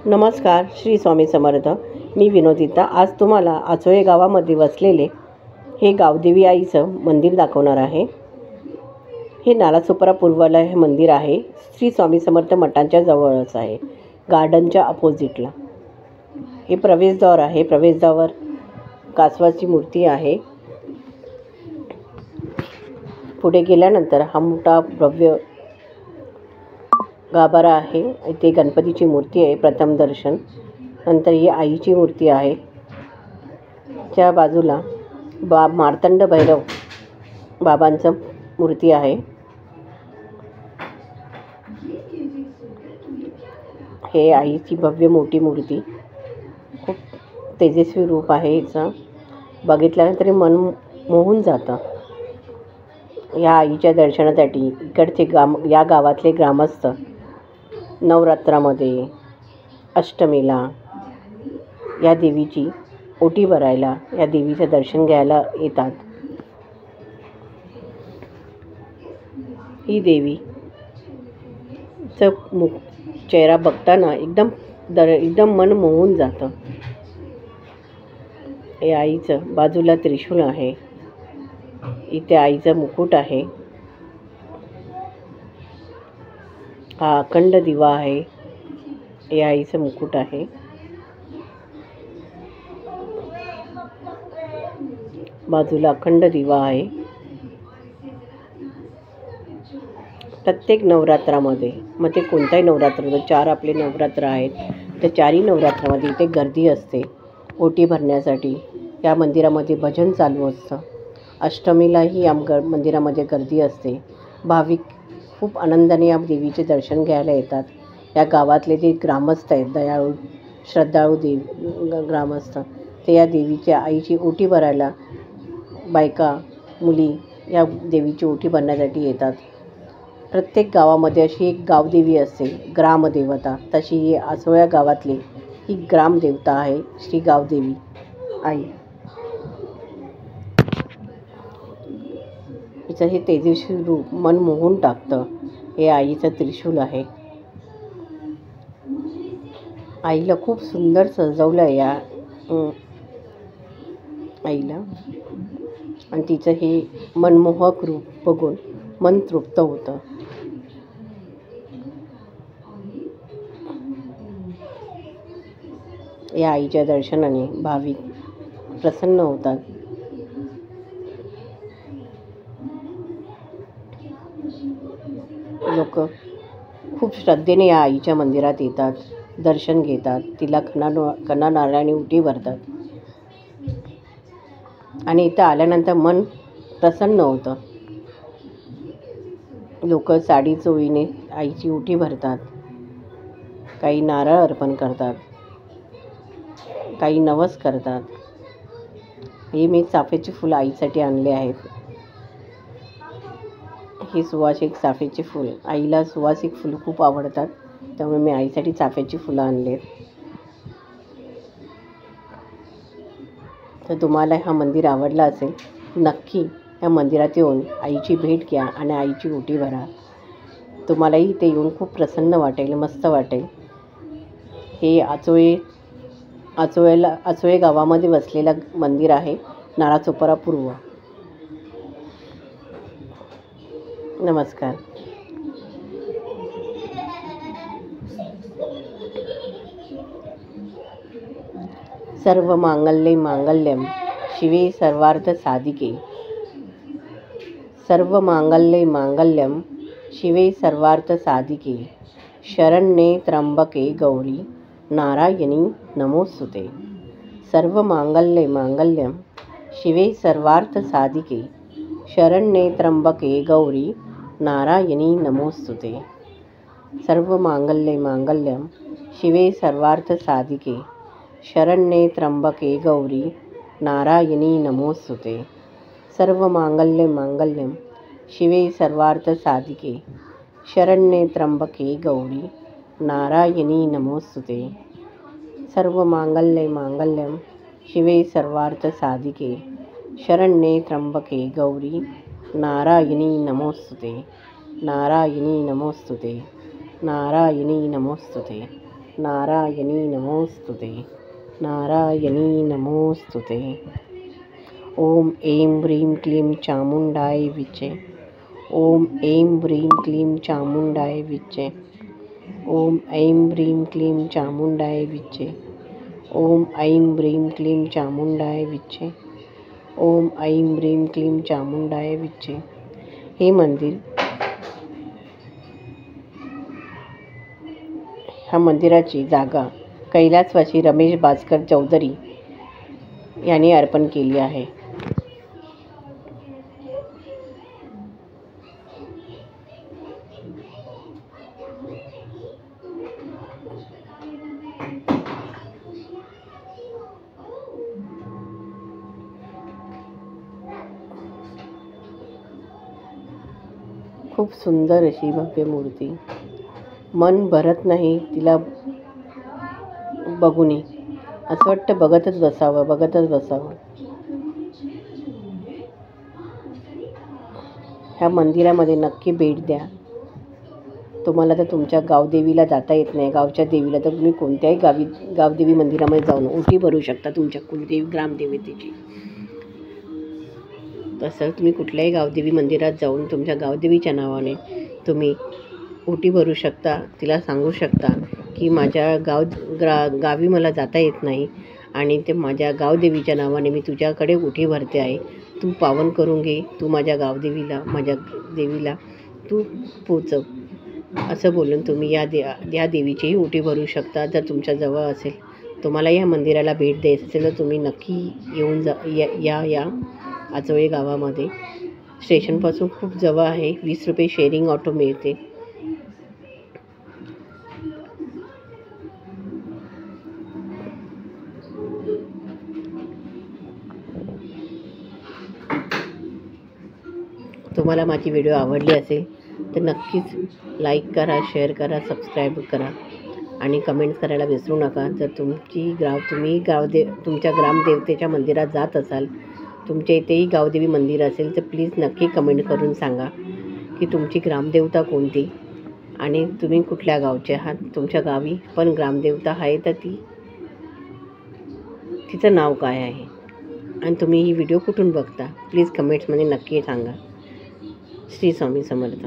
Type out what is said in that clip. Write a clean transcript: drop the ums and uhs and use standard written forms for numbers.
नमस्कार, श्री स्वामी समर्थ. मी विनोदिता. आज तुम्हाला आचोळे गावामध्ये वसलेले हे गावदेवी आईचं मंदिर दाखवणार आहे. हे नालासोपारा पूर्वला हे मंदिर आहे. श्री स्वामी समर्थ मठांच्या जवळच आहे, गार्डनच्या अपोजिटला. हे प्रवेशद्वार आहे. प्रवेशद्वारावर कासवाची मूर्ती आहे. पुढे गेल्यानंतर हा मोठा भव्य गाभारा आहे. इथे गणपतीची मूर्ती आहे, प्रथम दर्शन. नंतर ही आईची मूर्ती आहे. त्या बाजूला मार्तंड भैरव बाबांचं मूर्ती आहे. हे आईची भव्य मोठी मूर्ती, खूप तेजस्वी रूप आहे हिचं. बघितल्यानंतर मन मोहून जातं. या आईच्या दर्शनासाठी इकडचे या गावातले ग्रामस्थ नवरात्रामध्ये, अष्टमीला या देवीची ओटी भरायला, या देवीचं दर्शन घ्यायला येतात. ही देवीचं चेहरा बघताना एकदम मन मोहून जातं. या आईचं बाजूला त्रिशूळ आहे. इथे आईचं मुकुट आहे. हा अखंड दिवा आहे. या आईचं मुकुट आहे. बाजूला अखंड दिवा आहे. प्रत्येक नवरात्रामध्ये, मग ते कोणताही नवरात्र, 4 आपले नवरात्र आहेत, त्या 4ही नवरात्रामध्ये इथे गर्दी असते ओटी भरण्यासाठी. या मंदिरामध्ये भजन चालू असतं. अष्टमीलाही या मंदिरामध्ये गर्दी असते. भाविक खूप आनंदाने या देवीचे दर्शन घ्यायला येतात. या गावातले जे ग्रामस्थ आहेत, दयाळू श्रद्धाळू ग्रामस्थ, ते या देवीच्या आईची ओटी भरायला, बायका मुली या देवीची ओटी भरण्यासाठी येतात. प्रत्येक गावामध्ये अशी एक गावदेवी असते, ग्रामदेवता. तशी ही आचोळ्या गावातली ही ग्रामदेवता आहे, श्री गावदेवी आई. हिचं हे तेजस्वी रूप मन मोहून टाकतं. हे आईचं त्रिशूल आहे. आईला खूप सुंदर सजवलं आहे या आईला, आणि तिचं हे मनमोहक रूप बघून मन तृप्त होतं. या आईच्या दर्शनाने भाविक प्रसन्न होतात. लोक खूप श्रद्धेने या आईच्या मंदिरात येतात, दर्शन घेतात, तिला खणा नारळाने ओटी भरतात, आणि इथं आल्यानंतर मन प्रसन्न होतं. लोक साडी चोळीने आईची ओटी भरतात, काही नारळ अर्पण करतात, काही नवस करतात. हे मी चाफ्याची फुलं आईसाठी आणले आहेत. हे सुवासिक चाफ्याची फुल, आईला सुवासिक फुलं खूप आवडतात, त्यामुळे मी आईसाठी चाफ्याची फुलं आणलेत. तर तुम्हाला हा मंदिर आवडला असेल, नक्की या मंदिरात येऊन आईची भेट घ्या आणि आईची ओटी भरा. तुम्हालाही इथे येऊन खूप प्रसन्न वाटेल, मस्त वाटेल. हे आचोळे गावामध्ये वसलेलं मंदिर आहे, नालासोपारा पूर्व. नमस्कार. सर्व मांगल्ये मांगल्यम शिवे सर्वार्थ साधिके. सर्व मांगल्ये मांगल्यम शिवे सर्वार्थ साधिके. शरण्ये त्र्यंबके गौरी नारायणी नमोस्तुते. सर्व मांगल्ये मांगल्यम शिवे सर्वार्थ साधिके. शरण्ये त्र्यंबके गौरी नारायणी नमोस्तुते. सर्व मांगल्ये मांगल्यम शिवे सर्वार्थ साधिके. शरण्ये त्र्यंबके गौरी नारायणी नमोस्तुते. सर्व मांगल्ये मांगल्यम शिवे सर्वार्थ साधिके. शरण्ये त्र्यंबके गौरी नारायणी नमोस्तुते. सर्व मांगल्ये मांगल्यम शिवे सर्वार्थ साधिके. शरण्ये त्र्यंबके गौरी नारायणी नमोस्तुते. नारायणी नमोस्तुते. नारायणी नमोस्तुते. नारायणी नमोस्तुते, नारायणी नमोस्तुते. ओम ऐं ह्रीं क्लीं चामुंडाय विचे. ओम ऐं ह्रीं क्लीं चामुंडाय विचे. ओम ऐं ह्रीं क्लीं चामुंडाय विचे. ओम ऐं ह्रीं क्लीं चामुंडाय विचे. ओम ऐं ह्रीं क्लीं चामुंडाय विचे. हे मंदिर, ह्या मंदिराची जागा कैलासवासी रमेश भास्कर चौधरी यांनी अर्पण केली आहे. खूप सुंदर अशी भव्य मूर्ती. मन भरत नाही तिला बघून. असं वाटतं बघतच बसावं, बघतच बसावं. ह्या मंदिरामध्ये नक्की भेट द्या. तुम्हाला तर तुमच्या गावदेवीला जाता येत नाही, गावच्या देवीला, तर तुम्ही कोणत्याही गावदेवी मंदिरामध्ये जाऊन ओटी भरू शकता तुमच्या कुलदेवी ग्रामदेवतेची. तसं तुम्ही कुठल्याही गावदेवी मंदिरात जाऊन तुमच्या गावदेवीच्या नावाने तुम्ही ओटी भरू शकता. तिला सांगू शकता की माझ्या गावी मला जाता येत नाही आणि ते माझ्या गावदेवीच्या नावाने मी तुझ्याकडे ओटी भरते आहे. तू पावन करून घे. तू माझ्या गावदेवीला, माझ्या देवीला तू पोचव. असं बोलून तुम्ही या देवीचीही ओटी भरू शकता. जर तुमच्याजवळ असेल, तुम्हाला या मंदिराला भेट द्यायचं असेल तर तुम्ही नक्की येऊन या आचोळे गावामध्ये. स्टेशनपासून खूप जवळ आहे. 20 रुपये शेअरिंग ऑटो मिळते. तुम्हाला माझी व्हिडिओ आवडली असेल तर नक्कीच लाईक करा, शेअर करा, सबस्क्राईब करा आणि कमेंट्स करायला विसरू नका. जर तुम्ही तुमच्या ग्रामदेवतेच्या मंदिरात जात असाल, तुमच्या इथेही गावदेवी मंदिर असेल तर प्लीज नक्की कमेंट करून सांगा की तुमची ग्रामदेवता कोणती आणि तुम्ही कुठल्या गावचे आहात. तुमच्या गावी पण ग्रामदेवता आहे तर तिचं नाव काय आहे आणि तुम्ही ही व्हिडिओ कुठून बघता, प्लीज कमेंट्समध्ये नक्की सांगा. श्री स्वामी समर्थ.